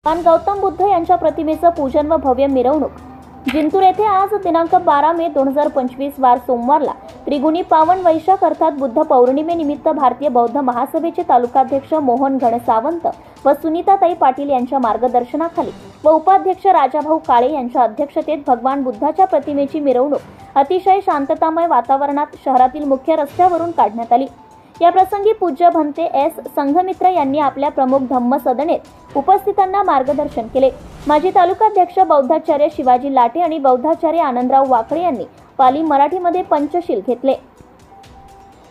गौतम बुद्ध यांच्या प्रतिमेचं पूजन व भव्य मिरवणूक जिंतूर येथे आज दिनांक 12 मे 2025 वार सोमवारला त्रिगुणी पावन वैशाख अर्थात बुद्ध पौर्णिमेनिमित्त भारतीय बौद्ध महासभेचे तालुकाध्यक्ष मोहन घनसावंत व सुनीताताई पाटील यांच्या मार्गदर्शनाखाली व उपाध्यक्ष राजाभाऊ काळे यांच्या अध्यक्षतेत भगवान बुद्धाच्या प्रतिमेची मिरवणूक अतिशय शांततामय वातावरणात शहरातील मुख्य रस्त्यावरून काढण्यात आली। या प्रसंगी पूज्य भंते एस संघमित्र यांनी आपल्या प्रमुख धम्म सदनेत उपस्थितांना मार्गदर्शन केले। माजी तालुकाध्यक्ष बौद्धाचार्य शिवाजी लाटे आणि बौद्धाचार्य आनंदराव वाकळे यांनी पाली मराठीमध्ये पंचशील घेतले।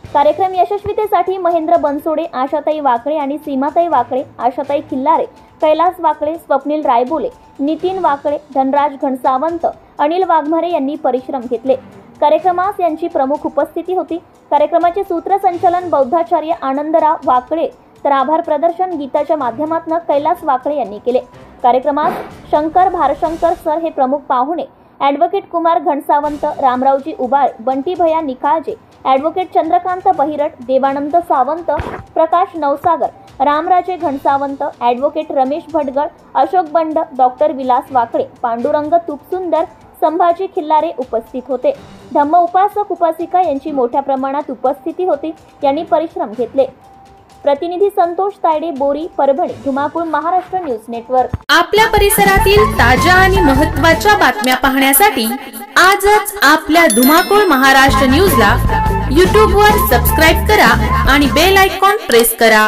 कार्यक्रम यशस्वीतेसाठी महेंद्र बनसोडे, आशाताई वाकळे आणि सीमाताई वाकळे, आशाताई खिल्लारे, कैलास वाकळे, स्वप्नील रायबोले, नितीन वाकळे, धनराज घनसावंत, अनिल वाघमारे यांनी परिश्रम घेतले। कार्यक्रमास यांची प्रमुख उपस्थिती होती। कार्यक्रमाचे सूत्रसंचालन बौद्धाचार्य आनंदराव वाकळे तर आभार प्रदर्शन गीताच्या माध्यमातून कैलास वाकळे यांनी केले। कार्यक्रमात शंकर भारशंकर सर हे प्रमुख पाहुणे, ॲडव्होकेट कुमार घनसावंत, रामरावजी उबाळे, बंटी भैया निकाळजे, ॲडव्होकेट चंद्रकांत बहिरट, देवानंद सावंत, प्रकाश नवसागर, रामराजे घनसावंत, ॲडव्होकेट रमेश भटगळ, अशोक बंड, डॉक्टर विलास वाकळे, पांडुरंग तुपसुंदर, संभाजी खिल्लारे उपस्थित होते। धम्म उपासक उपासिका यांची मोठ्या प्रमाणात उपस्थिती होती। यांनी परिश्रम घेतले। प्रतिनिधी संतोष तायडे, बोरी, परभणी, धुमाकूळ, महाराष्ट्र न्यूज नेटवर्क। आपल्या परिसरातील ताज्या आणि महत्त्वाच्या बातम्या पाहण्यासाठी आजच आपल्या धुमाकूळ महाराष्ट्र न्यूजला YouTube वर सबस्क्राइब करा आणि बेल आयकॉन प्रेस करा।